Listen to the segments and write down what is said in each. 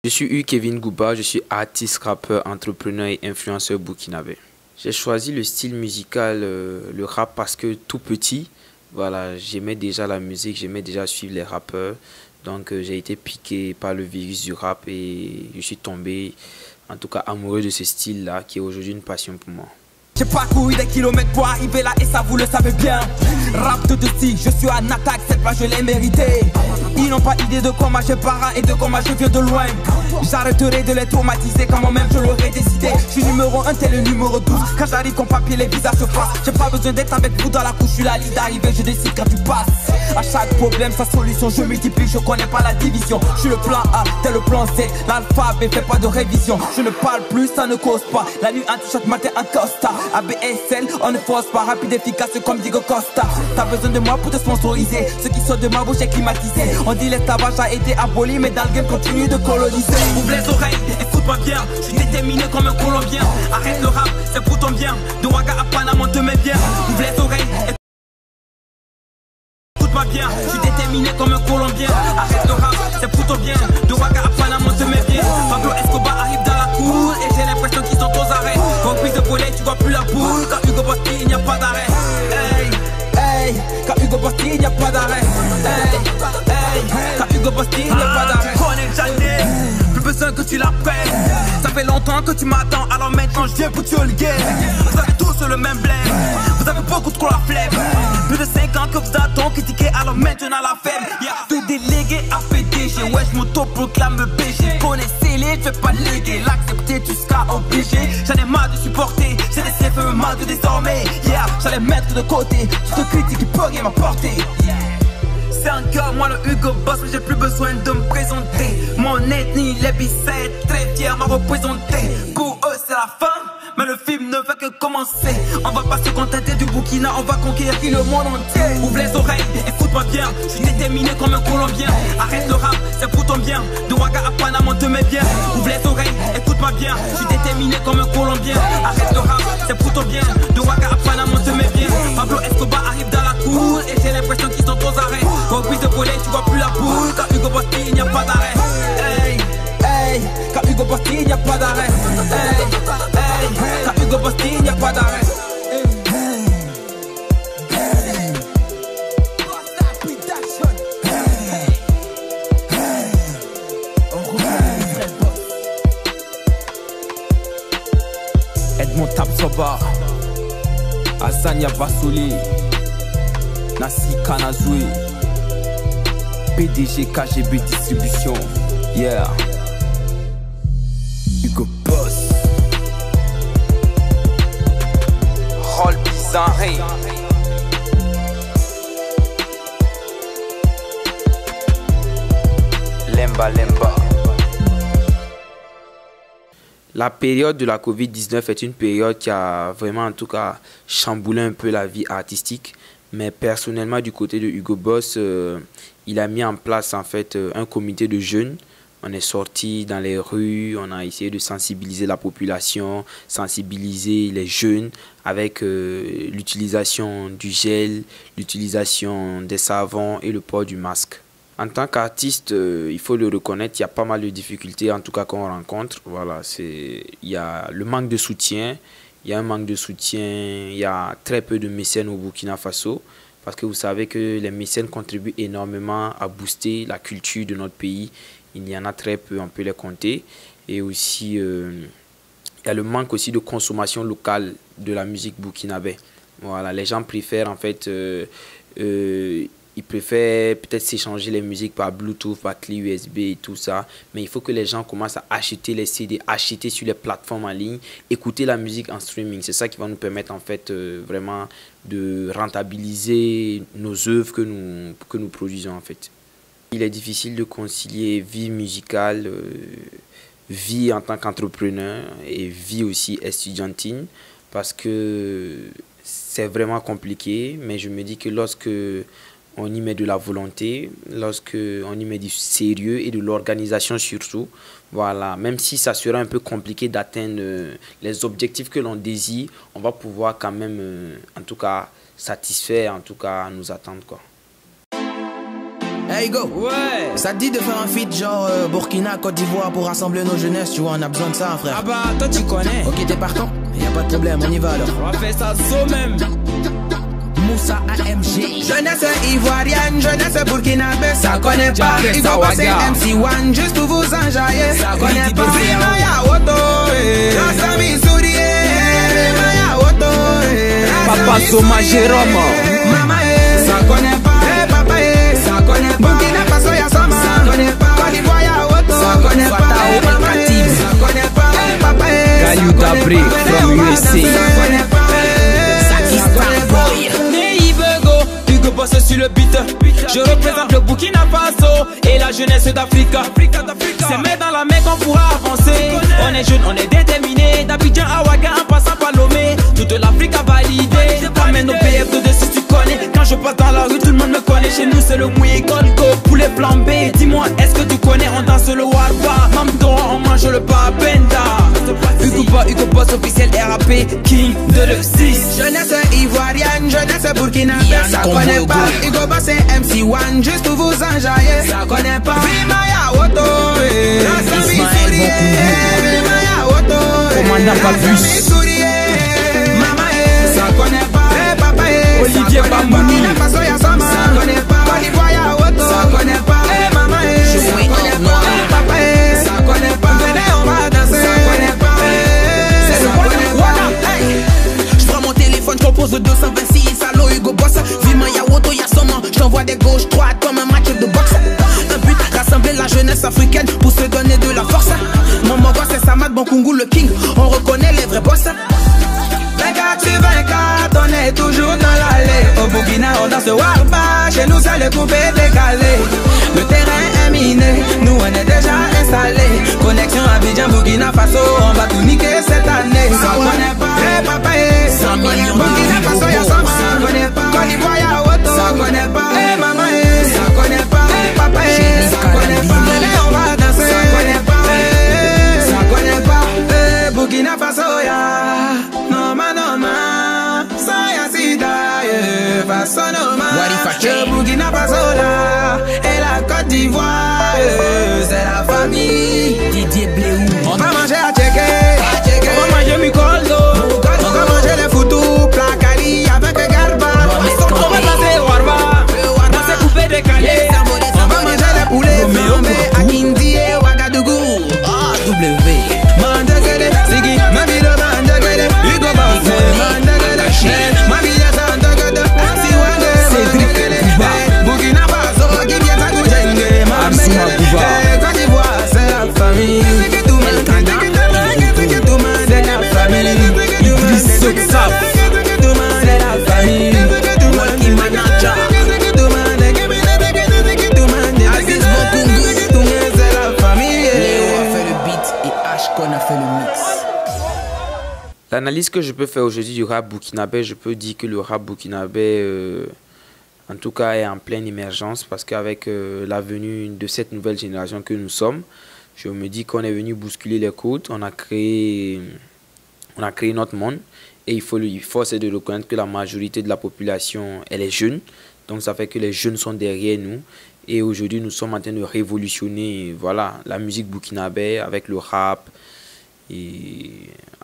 Je suis Kevin Gouba, je suis artiste, rappeur, entrepreneur et influenceur burkinabé. J'ai choisi le style musical, le rap, parce que tout petit, voilà, j'aimais déjà la musique, j'aimais déjà suivre les rappeurs. Donc j'ai été piqué par le virus du rap et je suis tombé, en tout cas, amoureux de ce style-là, qui est aujourd'hui une passion pour moi. J'ai parcouru des kilomètres pour arriver là et ça vous le savez bien. Rap de style, je suis en attaque, cette place je l'ai méritée. Ils n'ont pas idée de comment je pars et de comment je viens de loin. J'arrêterai de les traumatiser quand moi-même je l'aurais décidé. Je suis numéro 1, t'es le numéro 12. Quand j'arrive comme papier, les visages se passent. J'ai pas besoin d'être avec vous dans la couche, je suis la ligne d'arrivée, je décide quand tu passes. À chaque problème, sa solution, je multiplie, je connais pas la division. Je suis le plan A, t'es le plan C, l'alphabet fait pas de révision. Je ne parle plus, ça ne cause pas. La nuit en t-shirt, matin en costa. ABSL, on ne force pas, rapide, efficace comme Diego Costa. T'as besoin de moi pour te sponsoriser. Ce qui sort de ma bouche est climatisé. On dit l'esclavage a été aboli, mais dans le game continue de coloniser. Ouvre les oreilles, écoute-moi bien. Je suis déterminé comme un Colombien. Arrête le rap, c'est pour ton bien. De Ouaga à Panama, on te met bien. Ouvre les oreilles, écoute-moi bien. Je suis déterminé comme un Colombien. Arrête le rap, c'est pour ton bien. De Ouaga à Panama, on te met bien. Pablo Escobar arrive dans la cour et j'ai l'impression qu'ils sont aux arrêts. Reprise de volet, tu vois plus la boule. Quand Hugo Boss il n'y a pas d'arrêt. Hey, hey, quand Hugo Boss il n'y a pas d'arrêt. Hey, hey, quand Hugo Boss il n'y a pas d'arrêt. Connais jamais, plus besoin que tu l'appelles. Ça fait longtemps que tu m'attends, alors maintenant je viens pour tuer le game. Vous avez tous le même blême, vous avez beaucoup trop la flemme. Plus de 5 ans que vous attendez critiquer, alors maintenant la femme. De délégué à PDG, ouais je m'auto-proclame BG. Connaissez-les, je vais pas léguer, l'accepter tu seras obligé. J'en ai marre de supporter, j'ai laissé faire mal de désormais. Yeah, j'allais mettre de côté, toute critique qui peut rien m'apporter. C'est encore moi le Hugo Boss, mais j'ai plus besoin de me présenter. Mon ethnie, les bicêtres, très fiers m'a représenté. Pour eux c'est la fin, mais le film ne fait que commencer. On va pas se contenter du Burkina, on va conquérir le monde entier. Ouvre les oreilles, écoute-moi bien. Je suis déterminé comme un Colombien. Arrête le rap, c'est pour ton bien. De Ouaga à Panama, on te met bien. Ouvre les oreilles, écoute-moi bien. Je suis déterminé comme un Colombien. Arrête le rap, c'est pour ton bien. De Ouaga à Panama, on te met bien. Pablo Escobar arrive dans la cour et j'ai l'impression qu'ils sont aux arrêts. Reprise de volet, tu vois plus la boule. Quand Hugo Boss il n'y a pas d'arrêt. Hey, hey, quand Hugo Boss il n'y a pas d'arrêt. Hey, hey, quand Hugo Boss il n'y a pas d'arrêt. Edmond Tapsoba, Azania Basoli, Nassi Kanazoui, PDG KGB Distribution, yeah. Hugo Boss, Rôle Bizarre, Lemba Lemba. La période de la Covid-19 est une période qui a vraiment, en tout cas, chamboulé un peu la vie artistique. Mais personnellement, du côté de Hugo Boss, il a mis en place en fait un comité de jeunes. On est sorti dans les rues, on a essayé de sensibiliser la population, sensibiliser les jeunes avec l'utilisation du gel, l'utilisation des savons et le port du masque. En tant qu'artiste, il faut le reconnaître, il y a pas mal de difficultés en tout cas qu'on rencontre. Voilà, il y a le manque de soutien, il y a un manque de soutien, il y a très peu de mécènes au Burkina Faso. Parce que vous savez que les mécènes contribuent énormément à booster la culture de notre pays. Il y en a très peu, on peut les compter. Et aussi, il y a le manque aussi de consommation locale de la musique burkinabé. Voilà, les gens préfèrent en fait... ils préfèrent peut-être s'échanger les musiques par Bluetooth, par clé USB et tout ça. Mais il faut que les gens commencent à acheter les CD, acheter sur les plateformes en ligne, écouter la musique en streaming. C'est ça qui va nous permettre en fait vraiment de rentabiliser nos œuvres que nous produisons en fait. Il est difficile de concilier vie musicale, vie en tant qu'entrepreneur et vie aussi estudiantine parce que c'est vraiment compliqué. Mais je me dis que lorsque on y met de la volonté, lorsqu'on y met du sérieux et de l'organisation surtout, voilà, même si ça sera un peu compliqué d'atteindre les objectifs que l'on désire, on va pouvoir quand même, en tout cas, satisfaire, en tout cas, nos attentes, quoi. Hey go. Ouais. Ça te dit de faire un feat genre Burkina, Côte d'Ivoire pour rassembler nos jeunesses, tu vois, on a besoin de ça, frère. Ah bah, toi tu connais. Ok, t'es partant? Y'a pas de problème, on y va alors. On va faire ça zo même. Moussa AMG. Jeunesse ivoirienne, jeunesse burkinabé, ça connaît pas. Il faut passer MC1 juste pour vous enjailler. Ça connaît pas. Vimaya Woto, Rasami Sourie, Vimaya Woto, Papa Soma Jérôme. Mama, ça connaît pas. Papa, ça connaît pas. Burkina Faso, y'a Sama, ça connaît pas. Côte d'Ivoire, y'a Woto, ça connaît pas. Mama, ça connaît pas. Papa, Gayu Dabri from USA. ça connaît pas. Hugo Boss sur le beat. Je représente le Burkina Faso et la jeunesse d'Afrique. C'est main dans la main qu'on pourra avancer. On est jeunes, on est déterminés. D'Abidjan à Ouaga en passant par Lomé, toute l'Afrique a validé. T'amènes nos PF de dessus, tu connais. Quand je passe dans la rue, tout le monde me connaît. Chez nous c'est le mouillé Golgo, poulet flambé. Dis-moi, est-ce que tu connais? On danse le warba. Mamdora, on mange le babenda. Hugo Boss officiel RAP, King de le 6. Jeunesse ivoirienne, jeunesse burkinabé, ça connaît pas. Hugo Boss et MC1 juste pour vous enjailler. Ça connaît pas. Vimaya Woto, Rasami Sourie, Vimaya Woto, Commandant Babus, Mama, ça connaît pas. Papa, Olivier Bambouni, Burkina Faso, y'a Sama, ça connaît pas. Côte d'Ivoire, y'a Woto, ça connaît pas. Maman, ça connaît pas. Papa, ça connaît pas. Venez, on va danser, ça connaît pas. Je prends mon téléphone, je compose le 226. Allô Hugo Boss, Vimaya Woto, y'a Sama. Je t'envoie des gauches droites comme un match de boxe. Un but, rassembler la jeunesse africaine pour se donner de la force. Mon mogo c'est Samad Bankungu le king, on reconnaît les vrais boss. 24 sur 24, on est toujours dans l'allée. Au Burkina on danse warba, chez nous c'est le coupé décalé. Le terrain est miné, nous on est déjà installés. Connexion Abidjan, Burkina Faso, on va tout niquer cette année. Ça connaît pas, papa, 100 millions Burkina Faso, y'a Sama, ça connaît pas. Côte d'Ivoire, y'a Woto, ça connaît pas. Maman, ça connaît pas. Papa, ça connaît pas. Allez, on va danser, ça connaît pas. Ça connaît pas. Burkina Faso, y'a Noma, Noma, ça y'a Sida, Faso, Noma. Burkina Faso, là, et la Côte d'Ivoire, c'est la famille. Didier Bléou. On va manger à checker, on va manger Mikoldo, on va manger les foutous, placali avec garba. on va danser warba, danser coupé décalé. On va manger les poulets flambés à Kindi et Ouagadougou. W. Mandagede, Sigi, Mabilo Mandagede, Hugo Boss, Mandagede, Mabila Sandagede, Siwande, Cédric, Burkina Faso, Guinea Goujenge, Mamede, Côte d'Ivoire, c'est la famille. C'est la famille. Idriss Soksaf, C'est la famille. Walkie Manacha. Aziz Bokungu, c'est la famille. Léo a fait le beat et Ashkon a fait le mix. L'analyse que je peux faire aujourd'hui du rap burkinabé, je peux dire que le rap burkinabé, en tout cas, est en pleine émergence parce qu'avec la venue de cette nouvelle génération que nous sommes, je me dis qu'on est venu bousculer les codes, on a créé notre monde et il faut c'est de reconnaître que la majorité de la population, elle est jeune, donc ça fait que les jeunes sont derrière nous et aujourd'hui nous sommes en train de révolutionner voilà, la musique burkinabé avec le rap et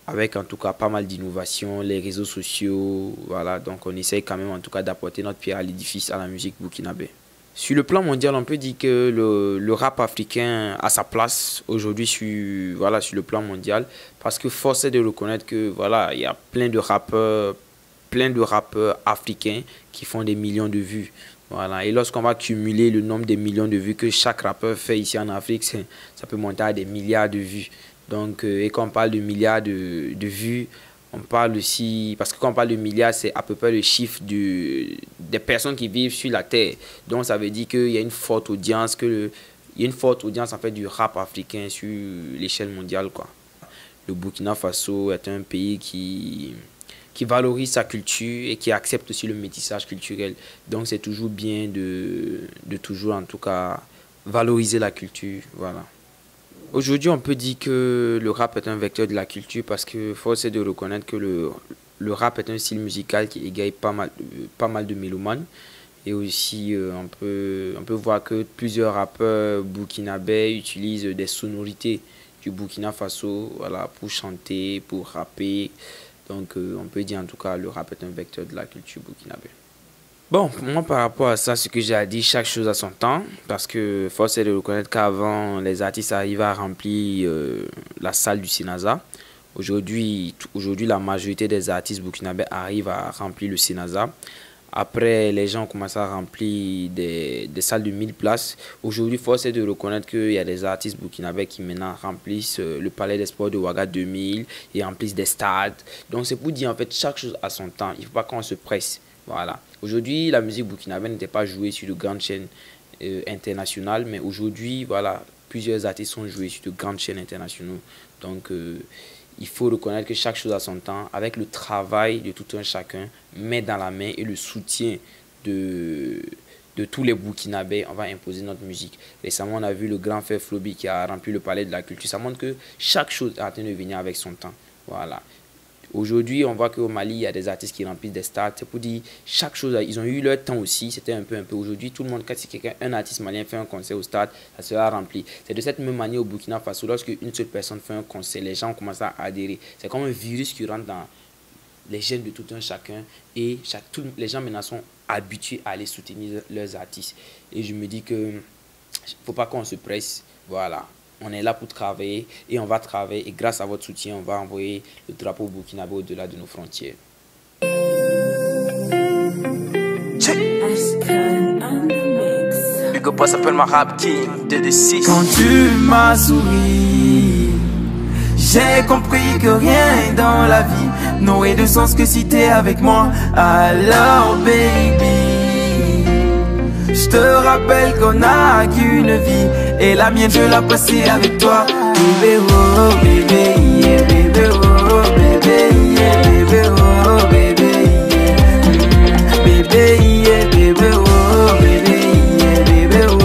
avec en tout cas pas mal d'innovations, les réseaux sociaux, voilà, donc on essaye quand même en tout cas d'apporter notre pierre à l'édifice à la musique burkinabé. Sur le plan mondial, on peut dire que le rap africain a sa place aujourd'hui sur le plan mondial parce que force est de reconnaître que voilà, il y a plein de rappeurs africains qui font des millions de vues. Voilà. Et lorsqu'on va cumuler le nombre de millions de vues que chaque rappeur fait ici en Afrique, ça peut monter à des milliards de vues. Donc, et quand on parle de milliards de vues, on parle aussi, parce que quand on parle de milliards, c'est à peu près le chiffre des personnes qui vivent sur la Terre. Donc ça veut dire qu'il y a une forte audience, en fait du rap africain sur l'échelle mondiale, quoi. Le Burkina Faso est un pays qui valorise sa culture et qui accepte aussi le métissage culturel. Donc c'est toujours bien de toujours en tout cas valoriser la culture, voilà. Aujourd'hui, on peut dire que le rap est un vecteur de la culture parce que force est de reconnaître que le rap est un style musical qui égaye pas mal de mélomanes. Et aussi, on peut voir que plusieurs rappeurs burkinabés utilisent des sonorités du Burkina Faso, voilà, pour chanter, pour rapper. Donc, on peut dire en tout cas, le rap est un vecteur de la culture burkinabé. Bon, moi par rapport à ça, ce que j'ai à dire, chaque chose a son temps, parce que force est de reconnaître qu'avant, les artistes arrivaient à remplir la salle du Sénasa. Aujourd'hui, la majorité des artistes burkinabés arrivent à remplir le Sénasa. Après, les gens ont commencé à remplir des salles de 1000 places. Aujourd'hui, force est de reconnaître qu'il y a des artistes burkinabés qui maintenant remplissent le Palais des Sports de Ouaga 2000 et remplissent des stades. Donc, c'est pour dire en fait, chaque chose a son temps. Il ne faut pas qu'on se presse. Voilà. Aujourd'hui, la musique burkinabé n'était pas jouée sur de grandes chaînes internationales, mais aujourd'hui, voilà, plusieurs artistes sont joués sur de grandes chaînes internationales. Donc, il faut reconnaître que chaque chose a son temps, avec le travail de tout un chacun, main dans la main, et le soutien de tous les Burkinabés, on va imposer notre musique. Récemment, on a vu le grand frère Flobi qui a rempli le palais de la culture. Ça montre que chaque chose est en train de venir avec son temps. Voilà. Aujourd'hui, on voit qu'au Mali, il y a des artistes qui remplissent des stades. C'est pour dire, chaque chose, ils ont eu leur temps aussi. C'était un peu. Aujourd'hui, tout le monde, quand un artiste malien fait un concert au stade, ça sera rempli. C'est de cette même manière au Burkina Faso, lorsque une seule personne fait un concert, les gens commencent à adhérer. C'est comme un virus qui rentre dans les gènes de tout un chacun. Et les gens maintenant sont habitués à aller soutenir leurs artistes. Et je me dis que ne faut pas qu'on se presse. Voilà. On est là pour travailler et on va travailler. Et grâce à votre soutien, on va envoyer le drapeau burkinabé au-delà de nos frontières. Hugo Boss s'appelle ma rap king, 2D6. Quand tu m'as souri, j'ai compris que rien dans la vie n'aurait de sens que si t'es avec moi. Alors baby, je te rappelle qu'on n'a qu'une vie et la mienne je la passée avec toi. Bébé oh bébé yeah, bébé oh bébé yeah, bébé oh bébé yeah. Bébé yeah, bébé oh bébé yeah, bébé oh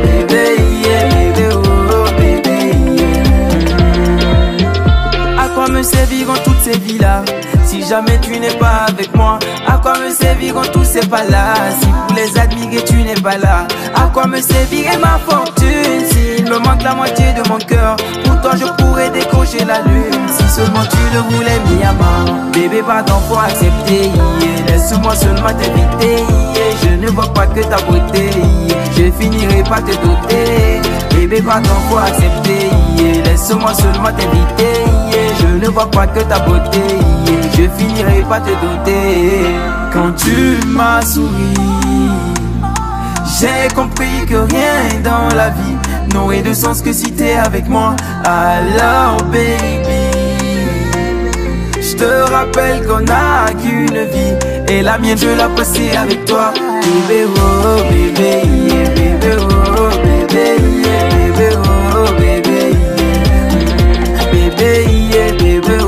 bébé yeah, bébé oh bébé yeah. À quoi me serviront toutes ces vies-là si jamais tu n'es pas avec moi? À quoi me serviront tous ces pas-là si pour les admirer tu n'es pas là? À quoi me servirait ma fortune s'il me manque la moitié de mon cœur? Pour toi je pourrais décrocher la lune si seulement tu le voulais, Miyama. Bébé pardon faut accepter, yeah. Laisse-moi seulement t'inviter, yeah. Je ne vois pas que ta beauté, yeah. Je finirai par te doter. Bébé pardon faut accepter, yeah. Laisse-moi seulement t'inviter, yeah. Je ne vois pas que ta beauté, yeah. Je finirai par te doter. Quand tu m'as souri, j'ai compris que rien dans la vie n'aurait de sens que si t'es avec moi. Alors baby, je te rappelle qu'on n'a qu'une vie et la mienne je la passée avec toi. Bébé oh bébé yeah, bébé oh bébé yeah, bébé oh bébé yeah. Bébé yeah, bébé oh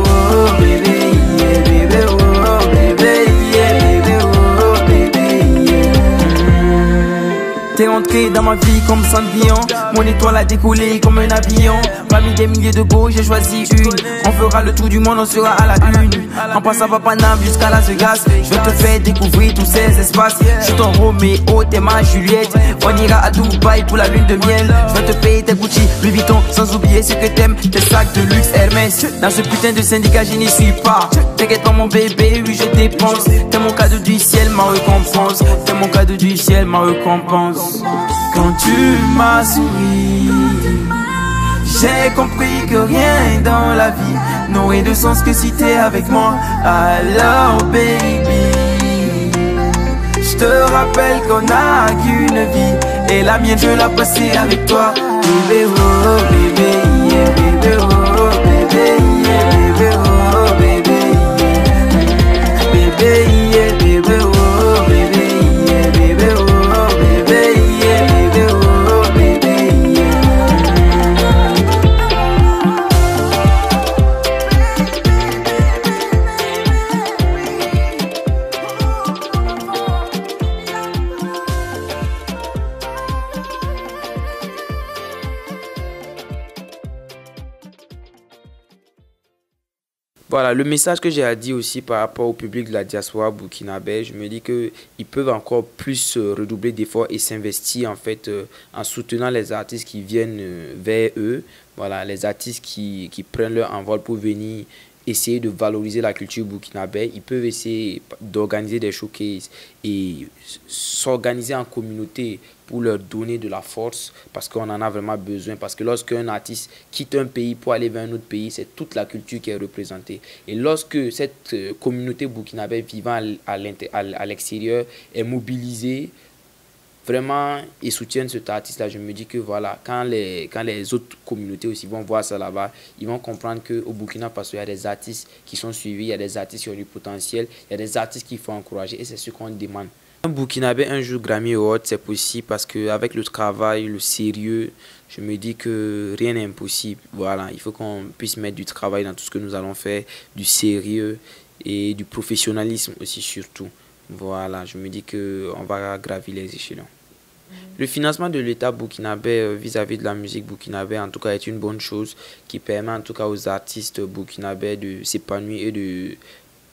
bébé yeah, bébé oh bébé yeah, bébé oh bébé yeah. T'es entré dans ma vie comme Cendrillon, mon étoile a décollé comme un avion. Parmi des milliers de go, j'ai choisi une. On fera le tour du monde, on sera à la une. En passant par Paname jusqu'à Las Vegas, je vais te faire découvrir tous ces espaces. Je suis ton Roméo, t'es ma Juliette. On ira à Dubaï pour la lune de miel. Je vais te payer tes Gucci, Louis Vuitton, sans oublier ce que t'aimes, tes sacs de luxe Hermès. Dans ce putain de syndicat, je n'y suis pas. T'inquiète pas mon bébé, oui je dépense. T'es mon cadeau du ciel, ma récompense. T'es mon cadeau du ciel, ma récompense. Quand tu m'as souri, j'ai compris que rien dans la vie n'aurait de sens que si t'es avec moi. Alors baby, je te rappelle qu'on n'a qu'une vie et la mienne je la passée avec toi. Bébé oh bébé yeah, bébé oh bébé yeah, bébé oh bébé yeah. Bébé yeah, bébé oh bébé yeah, bébé oh bébé yeah, bébé oh bébé yeah. Voilà, le message que j'ai à dire aussi par rapport au public de la diaspora burkinabé, je me dis qu'ils peuvent encore plus redoubler d'efforts et s'investir en fait en soutenant les artistes qui viennent vers eux. Voilà, les artistes qui prennent leur envol pour venir essayer de valoriser la culture burkinabé. Ils peuvent essayer d'organiser des showcases et s'organiser en communauté pour leur donner de la force parce qu'on en a vraiment besoin. Parce que lorsqu'un artiste quitte un pays pour aller vers un autre pays, c'est toute la culture qui est représentée. Et lorsque cette communauté burkinabé vivant à l'extérieur est mobilisée, vraiment, ils soutiennent cet artiste-là. Je me dis que voilà, quand les autres communautés aussi vont voir ça là-bas, ils vont comprendre qu'au Burkina Faso, il y a des artistes qui sont suivis, il y a des artistes qui ont du potentiel, il y a des artistes qu'il faut encourager et c'est ce qu'on demande. Un Burkinabé, un jour Grammy Award, c'est possible parce qu'avec le travail, le sérieux, je me dis que rien n'est impossible. Voilà, il faut qu'on puisse mettre du travail dans tout ce que nous allons faire, du sérieux et du professionnalisme aussi surtout. Voilà, je me dis qu'on va gravir les échelons. Le financement de l'État burkinabé vis-à-vis de la musique burkinabé, en tout cas, est une bonne chose qui permet en tout cas aux artistes burkinabés de s'épanouir et de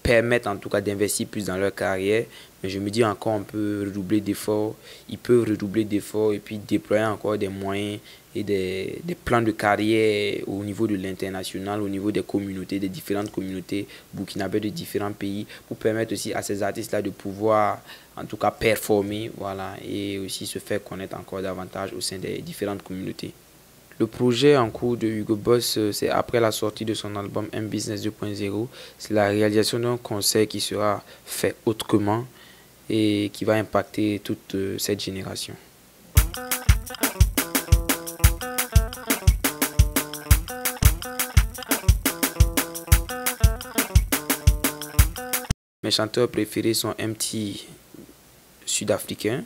permettre en tout cas d'investir plus dans leur carrière. Mais je me dis encore, on peut redoubler d'efforts, ils peuvent redoubler d'efforts et puis déployer encore des moyens et des plans de carrière au niveau de l'international, au niveau des communautés, des différentes communautés burkinabées de différents pays pour permettre aussi à ces artistes-là de pouvoir en tout cas performer, voilà, et aussi se faire connaître encore davantage au sein des différentes communautés. Le projet en cours de Hugo Boss, c'est après la sortie de son album M Business 2.0, c'est la réalisation d'un concert qui sera fait autrement et qui va impacter toute cette génération. Mes chanteurs préférés sont MT sud-africain,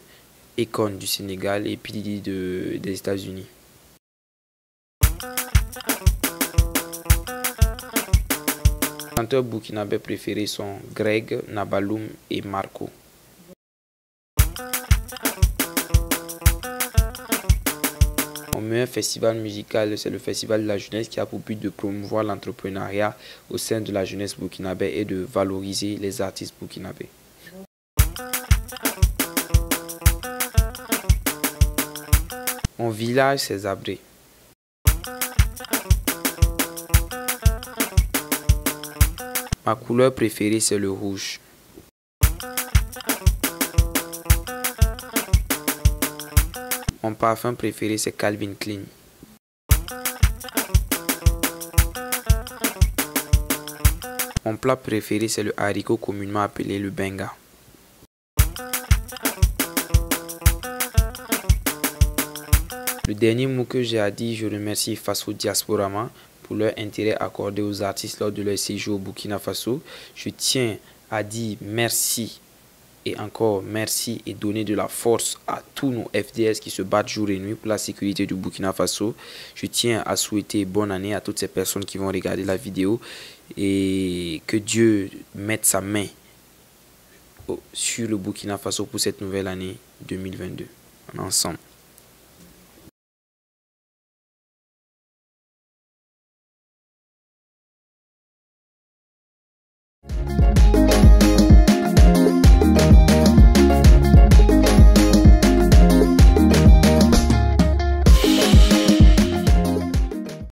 Akon du Sénégal et P Diddy des États-Unis. Mes chanteurs burkinabés préférés sont Greg, Nabaloum et Marco. Mon meilleur festival musical, c'est le Festival de la jeunesse qui a pour but de promouvoir l'entrepreneuriat au sein de la jeunesse burkinabé et de valoriser les artistes burkinabés. Mon village, c'est Zabré. Ma couleur préférée, c'est le rouge. Mon parfum préféré, c'est Calvin Klein. Mon plat préféré, c'est le haricot communément appelé le benga. Le dernier mot que j'ai à dire, je remercie Faso Diasporama pour leur intérêt accordé aux artistes lors de leur séjour au Burkina Faso. Je tiens à dire merci et encore merci et donner de la force à tous nos FDS qui se battent jour et nuit pour la sécurité du Burkina Faso. Je tiens à souhaiter bonne année à toutes ces personnes qui vont regarder la vidéo et que Dieu mette sa main sur le Burkina Faso pour cette nouvelle année 2022. Ensemble.